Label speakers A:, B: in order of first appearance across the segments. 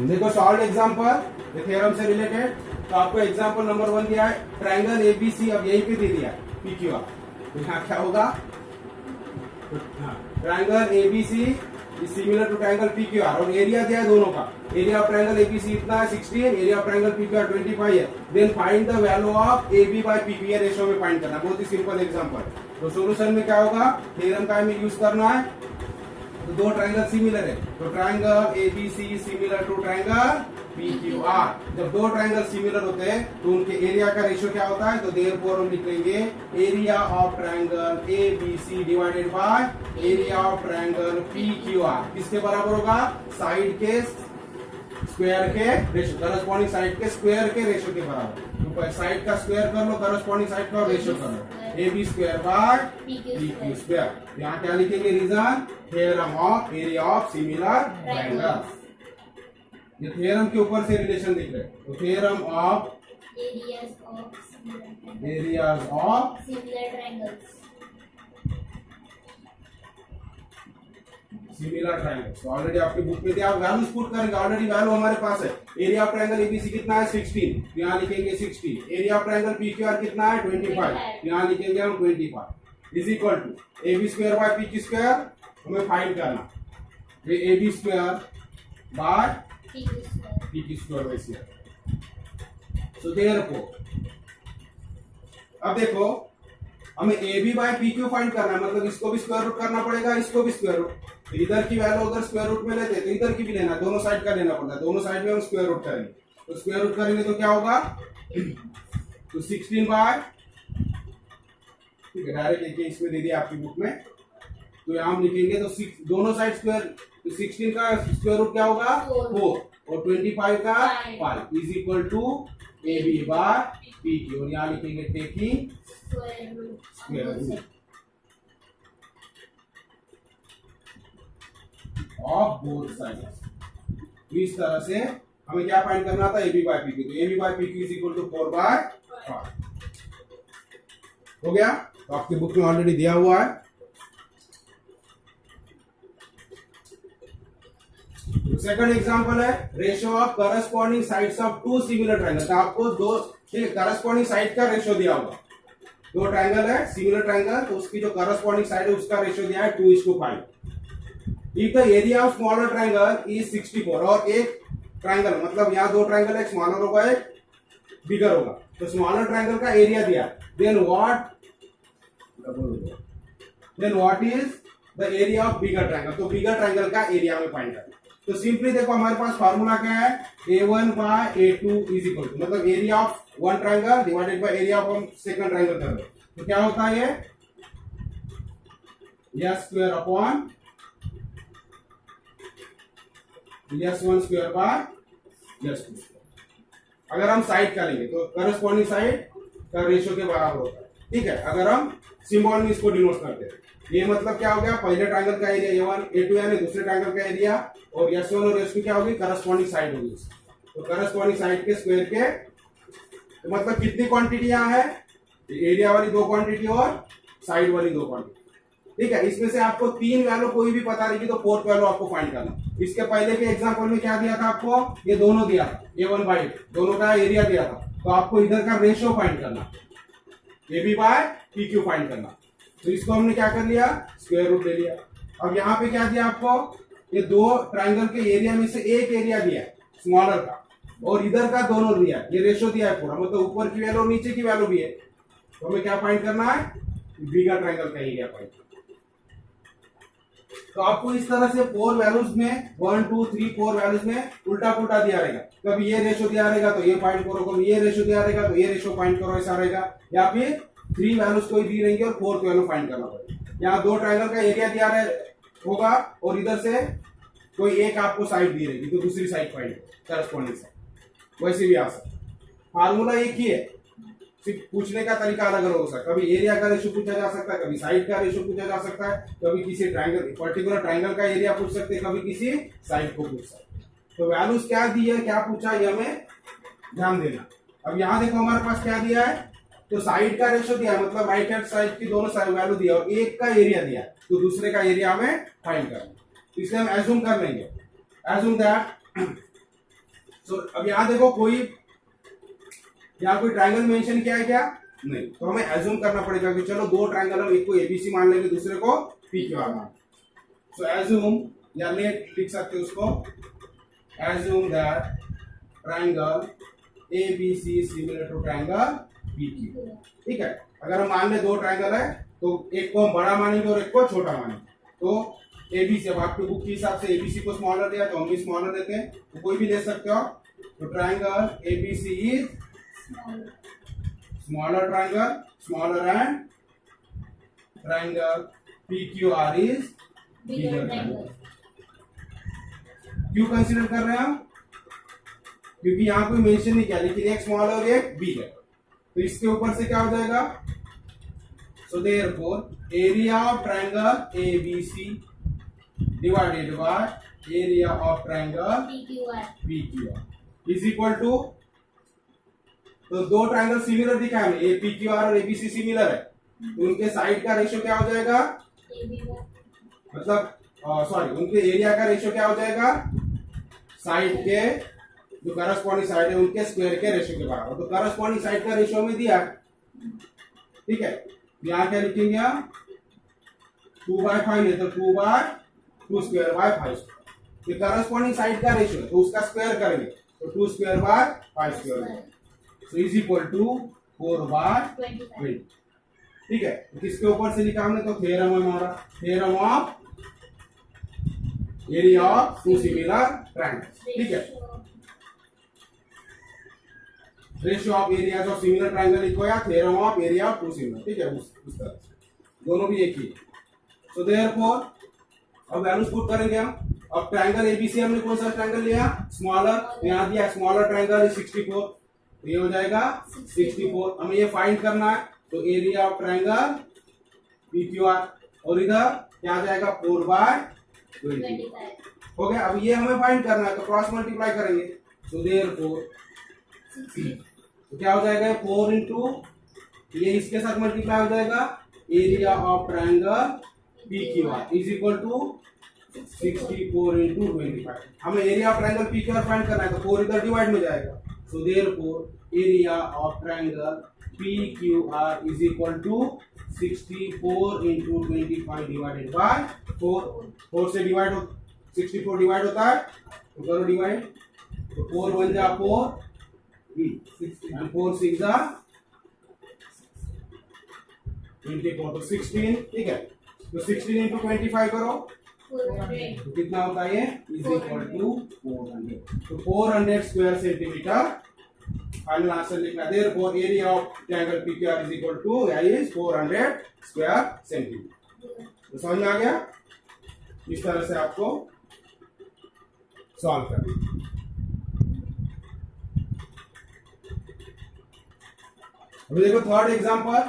A: देखो solve example theorem से related. तो आपको एग्जांपल नंबर 1 दिया है, ट्रायंगल एबीसी, अब यही पे दे दिया पीक्यूआर। तो यहाँ क्या होगा, triangle ABC is similar to triangle PQR, और एरिया दिया है दोनों का। एरिया ऑफ ट्रायंगल एबीसी इतना है 16, एरिया ऑफ ट्रायंगल पीक्यूआर 25 है। Then find the value of AB by PQ, ये रेशियो में फाइंड करना, बहुत ही सिंपल एग्जांपल। तो सॉल्यूशन में क्या होगा, थ्योरम का हमें यूज करना है। तो दो ट्रायंगल सिमिलर है, तो triangle ABC similar to triangle PQR. जब दो ट्रायंगल सिमिलर होते हैं तो उनके एरिया का रेशियो क्या होता है, तो देयरफॉर हम लिखेंगे area of triangle ABC divided by area of triangle PQR. किसके बराबर होगा, साइड के स्क्वायर के रेशियो, करस्पॉन्डिंग साइड के स्क्वायर के रेशियो के बराबर। तो साइड का स्क्वायर कर लो, करस्पॉन्डिंग साइड का रेशियो कर लो, AB square by PQ square. यहाँ क्या लिखेंगे, reason theorem of area of similar triangles. ये थ्योरम के ऊपर से रिलेशन दिख रहे हैं। तो theorem of areas of similar triangles. तो ऑलरेडी आपकी बुक में दिया, वैल्यूज पुट करेंगे, ऑलरेडी वैल्यू हमारे पास है। एरिया ऑफ ट्रायंगल एबीसी कितना है 16, यहाँ लिखेंगे 16। एरिया ऑफ ट्रायंगल पीक्यूआर कितना है 25, यहाँ लिखेंगे हम 25 is equal to AB square by PQ square, हमें फाइंड करना। ये AB square by PQ square by C। So therefore अब देखो हमें AB बाय PQ फाइंड करना है, मतलब इसको भी स्क्वायर रूट करना पड़ेगा, इसको भी स्क्वायर रूट। तो इधर की वैल्यू उधर स्क्वायर रूट में लेते हैं, तो इधर की भी लेना, दोनों साइड का लेना पड़ता है। दोनों साइड में हम स्क्वायर रूट करेंगे, तो स्क्वायर रूट करेंगे तो क्या होगा, तो 16 बाय, ठीक है, डायरेक्ट लिखिए, इसमें दे दिया आपकी बुक में। तो यहाँ हम लिखेंगे तो दोनों साइड स्क्वायर, तो 16 का स्क्वायर रूट क्या होगा 4, और 25 का 5 is equal to AB by PQ, और यहाँ लिखेंगे taking square root of both sides. तो इस तरह से हमें क्या फाइंड करना था, AB बाय PQ। तो AB by PQ is equal to 4 by 5 हो गया। तो आपके बुक में ऑलरेडी दिया हुआ है। सेकंड एग्जांपल है, ratio of corresponding sides of two similar triangle. तो आपको दो करस्पॉन्डिंग साइड का रेशियो दिया होगा, दो ट्रायंगल है सिमिलर ट्रायंगल, तो उसकी जो करस्पॉन्डिंग साइड है उसका रेशियो दिया है 2:5। If the area of smaller triangle is 64, और एक ट्रायंगल, मतलब यहाँ दो ट्रायंगल, एक स्मॉलर होगा एक बिगर होगा, तो स्मॉलर ट्रायंगल का एरिया दिया, then what is the area of bigger triangle. तो बिगर ट्रायंगल का एरिया में फाइंड करना। तो सिंपली देखो हमारे पास फार्मूला क्या है, A1 by A2 is equal to, मतलब area of one triangle divided by area of second triangle कर दो। तो क्या होता है ये S square upon S1 square by S2 square. अगर हम साइड का लेंगे तो करस्पॉन्डिंग साइड का रेशियो के बराबर होता है, ठीक है। अगर हम सिंबल में इसको डिनोट करते हैं, ये मतलब क्या हो गया, पहले ट्रायंगल का एरिया A1 A2 यानी दूसरे ट्रायंगल का एरिया, और S1 और S2 क्या होगी, करस्पॉन्डिंग साइड होगी। तो करस्पॉन्डिंग साइड के स्क्वायर के, तो मतलब कितनी क्वांटिटी यहाँ है, एरिया वाली दो क्वांटिटी और साइड वाली दो क्वांटिटी, ठीक है। इसमें से आपको तीन वैल्यू कोई भी पता रहेगी तो फोर्थ वैल्यू आपको फाइंड करना। इसके पहले के एग्जांपल में क्या दिया था आपको, ये दोनों दिया था, A1 बाय दोनों का एरिया दिया था, तो आपको इधर का रेशियो फाइंड करना, AB बाय PQ फाइंड करना। तो इसको हमने क्या कर लिया, स्क्वायर रूट ले लिया। अब यहाँ पे क्या दिया आपको, ये दो ट्रायंगल के एरिया में से एक एरिया दिया स्मॉलर का, और इधर का दोनों दिया, ये रेशियो दिया है पूरा, मतलब ऊपर की वैल्यू नीचे की वैल्यू भी है। तो हमें क्या फाइंड करना है, बिगर ट्रायंगल का एरिया फाइंड करना। तो आपको इस तरह से 4 वैल्यूज में 1 2 3 4 वैल्यूज में उल्टा पुल्टा दिया रहेगा। कभी ये रेशियो दिया रहेगा तो ये फाइंड करो, कभी ये रेशियो दिया रहेगा तो ये रेशियो फाइंड करो, ऐसा रहेगा। या फिर 3 वैल्यूज कोई दी रहेंगे और 4th वैल्यू फाइंड करना पड़ेगा। यहाँ दो ट्रायंगल का एरिया दिया होगा और इधर से कोई एक आपको साइड दी रहेगी, तो दूसरी साइड फाइंड करस्पॉन्डिंग साइड, वैसे भी आ सकता। फार्मूला एक ही है, सिर्फ पूछने का तरीका अलग अलग हो सकता है। कभी एरिया का रेशियो पूछा जा सकता है, कभी साइड का रेशियो पूछा जा सकता है, कभी किसी ट्रायंगल पर्टिकुलर ट्रायंगल का एरिया पूछ सकते हैं, कभी किसी साइड को पूछ सकते हैं। तो वैल्यूज क्या दी है, क्या पूछा, ये हमें ध्यान देना। अब यहाँ देखो हमारे पास क्या दिया है, तो साइड का रेशियो दिया है, मतलब राइट हैंड साइड की दोनों साइड वैल्यू दिया, और एक का एरिया दिया, तो दूसरे का एरिया हमें फाइंड करना। इसलिए हम एज्यूम कर लेंगे, एज्यूम दैट सो अब यहाँ देखो कोई यहाँ कोई ट्रायंगल मेंशन किया है क्या? नहीं। तो हमें एज्यूम करना पड़ेगा कि चलो दो ट्रायंगल हम एक को एबीसी मान लेंगे दूसरे को पीक्यूआर मान। सो एज्यूम या लिख सकते हो उसको, assume that triangle ABC similar to triangle PQ. ठीक है, अगर हम मान ले दो ट्रायंगल है तो एक को हम बड़ा मानेंगे और एक को छोटा मानेंगे। तो एबीसी, अब आपके बुक के हिसाब से एबीसी को स्मॉलर दिया तो हम भी स्मॉलर देते हैं, तो कोई भी ले सकते हो। तो triangle ABC is smaller triangle, smaller and triangle PQR is bigger triangle. क्यों कंसीडर कर रहे हैं हम? क्योंकि यहां कोई मेंशन नहीं किया, लेकिन एक स्मॉल और एक बिग है, तो इसके ऊपर से क्या हो जाएगा? So therefore area of triangle ABC divided by area of triangle PQR is equal to, तो दो ट्रायंगल सिमिलर दिखा है, ए पीक्यूआर और एबीसी सिमिलर है, तो उनके साइड का रेशियो क्या हो जाएगा? मतलब सॉरी, उनके एरिया का रेशियो क्या हो जाएगा? साइड के जो करस्पॉन्डिंग साइड है उनके स्क्वायर के रेशियो के बराबर। तो करस्पॉन्डिंग साइड का रेशियो में दिया, ठीक है, यहाँ क्या लिखेंगे हम? 2/5 है तो 2/2 स्क्वायर बाय 5। ये करस्पॉन्डिंग साइड का रेशियो है तो उसका स्क्वायर करेंगे तो 2 square by 5 square, so is equal to 4/20। ठीक है, तो किसके ऊपर से लिखा हमने? तो थ्योरम है हमारा, theorem of area of two similar triangles. ठीक है, ratio of areas of similar triangle लिखो या theorem of area of two similar. ठीक है, उस तरह से दोनों भी एक ही। सो देयरफॉर अब वैल्यूज पुट करेंगे हम। अब ट्रायंगल एबीसी हमने कौन सा ट्रायंगल लिया? स्मॉलर, यहां दिया स्मॉलर ट्रायंगल इज 64, तो ये हो जाएगा 64। हमें ये फाइंड करना है, तो एरिया ऑफ ट्रायंगल पीक्यूआर, और इधर क्या आ जाएगा? 4/20 हो गया। अब ये हमें फाइंड करना है तो क्रॉस मल्टीप्लाई करेंगे, सो देयरफॉर तो क्या हो जाएगा? 4 इंटू ये इसके साथ मल्टीप्लाई हो जाएगा, area of triangle PQR is equal to 64 into 25। हमें area of triangle PQR find करना है तो 4 इधर डिवाइड में जाएगा, so therefore area of triangle PQR is equal to 64 into 25 divided by 4। 4 से डिवाइड हो 64 डिवाइड होता है तो करो डिवाइड, तो 4 1 जा 4 and 4 6 जा 24, तो 16। ठीक है, तो 16 इंटू 25 करो तो कितना होता है? ये इज इक्वल टू 400। तो 400 स्क्वायर सेंटीमीटर फाइनल आंसर लिखना। Therefore area of triangle PQR is equal two is 400 square centimetre. तो समझ में आ गया? इस तरह से आपको सॉल्व करना। अभी देखो third example,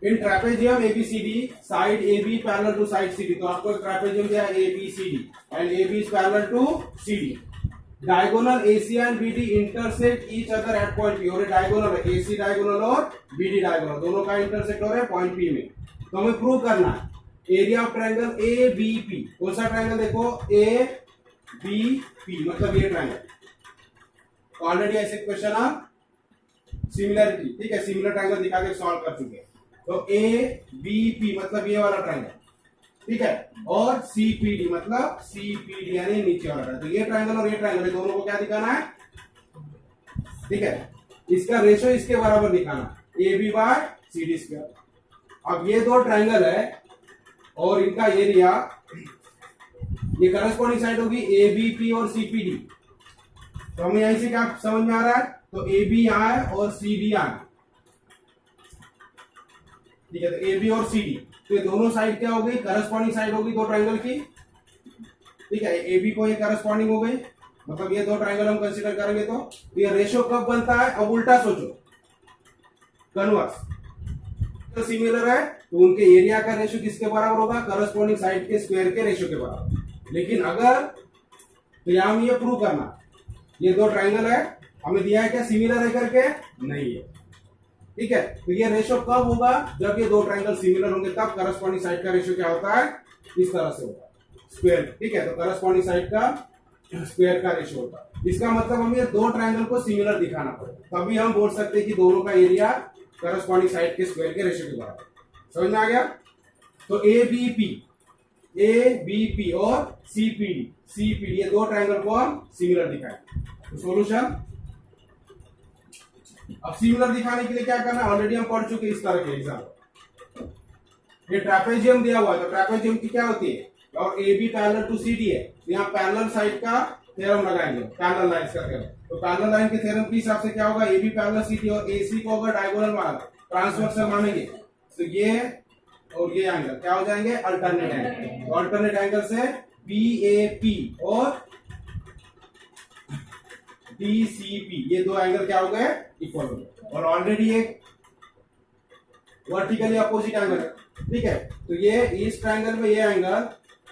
A: in trapezium ABCD side AB parallel to side CD। तो आपको ट्रेपेजियम दिया ABCD and AB is parallel to CD। Diagonal AC and BD intersect each other at point P, और ये डायगोनल है, AC diagonal और BD diagonal दोनों का intersect हो रहा है पॉइंट P में। तो हमें प्रूव करना है एरिया ऑफ ट्रायंगल ABP। कौन सा ट्रायंगल? देखो ABP मतलब ये ट्रायंगल। ऑलरेडी ऐसे क्वेश्चन आप सिमिलरिटी, ठीक है, सिमिलर ट्रायंगल दिखा के सॉल्व कर चुके हैं। तो ABP मतलब ये वाला ट्रायंगल, ठीक है, और CPD मतलब CPD यानी नीचे वाला ट्रायंगल। तो ये ट्रायंगल और ये ट्रायंगल दोनों को क्या दिखाना है? ठीक है, इसका रेशियो इसके बराबर दिखाना, AB बाय CD स्क्वायर। अब ये दो ट्रायंगल है और इनका एरिया, ये करस्पॉन्डिंग साइड होगी ABP और CPD। तो हमें यहीं से क्या समझ में आ रहा है? तो AB यहां है और CD यहां है, ठीक है, तो AB और CD, तो ये दोनों साइड क्या हो गई? करस्पॉन्डिंग साइड होगी दो ट्रायंगल की। ठीक है, AB को ये करस्पॉन्डिंग हो गई, मतलब ये दो ट्रायंगल हम कंसीडर करेंगे तो ये रेशियो कब बनता है? अब उल्टा सोचो, कन्वर्स। तो सिमिलर है तो उनके एरिया का रेशियो किसके बराबर होगा? करस्पॉन्डिंग साइड के स्क्वायर के रेशियो के बराबर। लेकिन अगर तो यहां हमें ये प्रूव करना, ये दो ट्रायंगल है, हमें दिया है क्या सिमिलर है करके? नहीं है। ठीक है, तो ये रेशियो कब होगा? जब ये दो ट्रायंगल सिमिलर होंगे तब करस्पॉन्डिंग साइड का रेशियो क्या होता है? इस तरह से होगा, स्क्वायर। ठीक है, तो करस्पॉन्डिंग साइड का स्क्वायर का रेशियो होता है। इसका मतलब हमें दो ट्रायंगल को सिमिलर दिखाना पड़ेगा, तभी हम बोल सकते हैं कि दोनों का एरिया करस्पॉन्डिंग साइड के स्क्वायर के रेशियो के बराबर। समझ में आ गया? तो ए बी पी और सी पी डी ये दो ट्रायंगल को हम सिमिलर दिखाएं। तो सॉल्यूशन, अब सिमिलर दिखाने के लिए क्या करना है, ऑलरेडी हम पढ़ चुके इस तरह के एग्जाम्पल। ये ट्रापेजियम दिया हुआ है, तो ट्रापेजियम की क्या होती है, और A B parallel to C D है, तो यहाँ पैरेलल साइड का थ्योरम लगाएंगे, पैरेलल लाइंस का थ्योरम। तो पैरेलल लाइन के थ्योरम के हिसाब से क्या होगा, A B parallel C D और ए सी को अगर डायगोनल माना, ट्रांसवर्सल मानेंगे, तो ये और ये एंगल क्या हो जाएंगे, अल्टरनेट एंगल। तो अल्टरनेट एंगल से बी ए पी और डी सी पी ये दो एंगल क्या हो गए, इक्वल हो गए। और ऑलरेडी एक वर्टिकली अपोजिट एंगल है, ठीक है। तो ये इस ट्रायंगल में ये एंगल,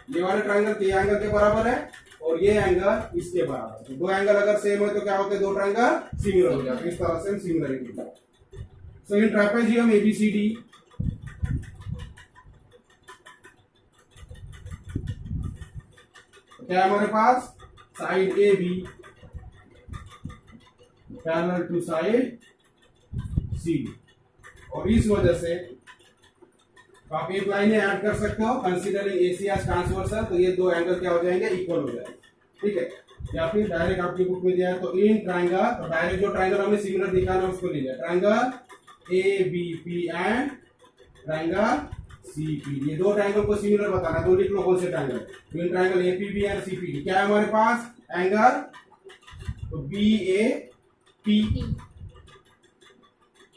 A: ये वाले ट्रायंगल ये एंगल के बराबर है और ये एंगल इसके बराबर है। तो दो एंगल अगर सेम है तो क्या होते हैं, दो ट्रायंगल सिमिलर हो जाते हैं। इस तरह से similarity. So in trapezium ABCD क्या है हमारे पास, side A B parallel to side C D, और इस वजह से आप एक लाइनें ऐड कर सकते हो कंसीडरिंग एसी एज ट्रांसवर्सल, तो ये दो एंगल क्या हो जाएंगे, इक्वल हो जाएंगे, ठीक है। या फिर डायरेक्ट आपकी बुक में दिया है, तो इन ट्रायंगल, तो डायरेक्ट जो ट्रायंगल हमने सिमिलर दिखाना है उसको लीजिए, triangle A B P and triangle C P D, ये दो ट्रायंगल को सिमिलर बताना है, तो लिख लो कौन से ट्रायंगल, तो in triangle A P B and C P D क्या है हमारे पास एंगल, तो बी ए पी,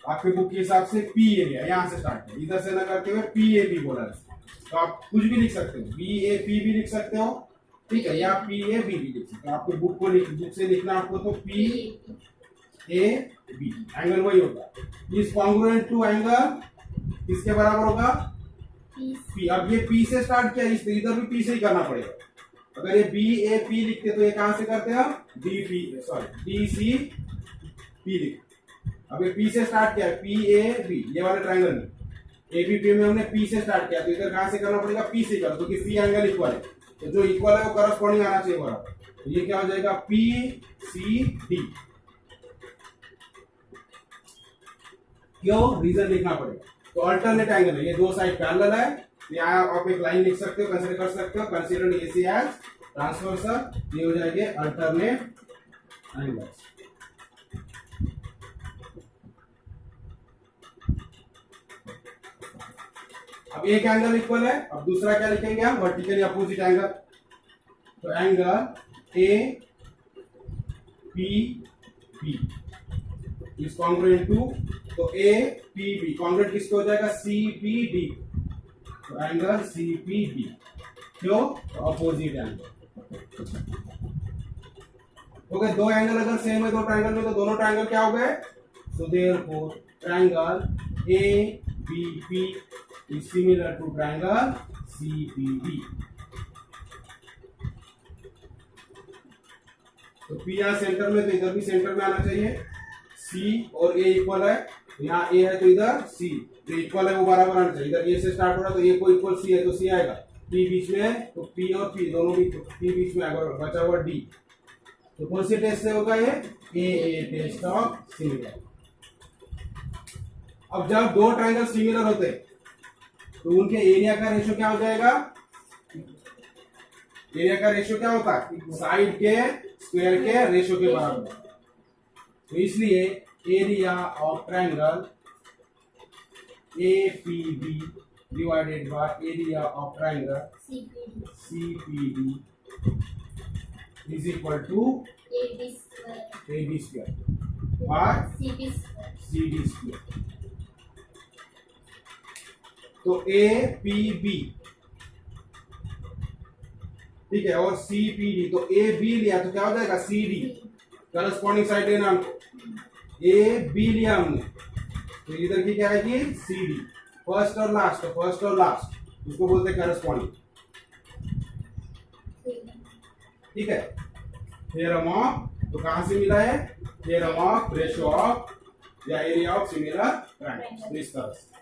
A: आपके बुक के हिसाब से पी एरिया यहां से स्टार्ट है, इधर से ना करते हुए पी ए बी बोला है, तो आप कुछ भी लिख सकते हो, बी ए पी भी लिख सकते हो, ठीक है, या पी ए बी भी लिख सकते हो। आपके बुक को बुक से लिखना आपको, तो पी ए बी एंगल वही होगा, इज कॉन्ग्रुएंट टू एंगल किसके बराबर होगा, पी। अब ये पी से स्टार्ट किया, इस इधर भी पी से ही करना पड़ेगा। अगर ये बी ए पी लिखते तो ये कहां से करते हैं, D P sorry D C P लिखते। अब ये पी से स्टार्ट किया, पी ए बी ये वाले ट्रायंगल में, ए बी पी में हमने पी से स्टार्ट किया, तो इधर कहां से करना पड़ेगा, पी से करो, तो कि सी एंगल इक्वल है, तो जो इक्वल है वो करस्पॉन्डिंग आना चाहिए बराबर, तो ये क्या हो जाएगा, पी सी डी। क्यों, रीजन लिखना पड़ेगा। तो अल्टरनेट एंगल है, ये दो साइड पैरेलल है, यहाँ आप एक लाइन लिख सकते हो, कंसीडर कर सकते हो, कंसीडर एसी एज ट्रांसवर्सल, ये हो जाएंगे अल्टरनेट एंगल्स। अब एक एंगल इक्वल है, अब दूसरा क्या लिखेंगे हम, वर्टिकली अपोजिट एंगल, तो angle A P B is congruent to, तो ए पी बी कॉन्ग्रुएंट किसको हो जाएगा, सी पी डी, तो एंगल सी पी डी, क्यों, तो अपोजिट एंगल हो गए। दो एंगल अगर सेम है दो ट्रायंगल में, तो दोनों ट्रायंगल क्या हो गए, so therefore triangle A B P is similar to triangle C P D. तो पी यहाँ सेंटर में, तो इधर भी सेंटर में आना चाहिए, सी और ए इक्वल है, यहाँ ए है तो इधर सी, जो इक्वल है वो बराबर आना चाहिए, इधर ए से स्टार्ट हो रहा है तो ए को इक्वल सी है तो सी आएगा, पी बीच में है तो पी और पी दोनों भी, तो पी बीच में आएगा, बचा हुआ डी, तो कौन सी टेस्ट से होगा ये, ए टेस्ट ऑफ सिमिलर। अब जब दो ट्रायंगल सिमिलर होते तो उनके एरिया का रेशियो क्या हो जाएगा, एरिया का रेशियो क्या होता है, साइड के स्क्वायर के रेशियो के बराबर, तो इसलिए area of triangle A P B divided by area of triangle C P D is equal to A B square by C D square. तो ए पी बी, ठीक है, और सी पी डी, तो ए बी लिया तो क्या हो जाएगा, सी डी, करस्पॉन्डिंग साइड लेना हमको, ए बी लिया हमने, तो इधर की क्या आएगी, सी डी, फर्स्ट और लास्ट, तो फर्स्ट और लास्ट इसको बोलते हैं करस्पॉन्डिंग, ठीक है। थ्योरम ऑफ, तो कहां से मिला है, थ्योरम ऑफ रेशियो ऑफ या एरिया ऑफ सिमिलर ट्रायंगल्स, इस तरह से।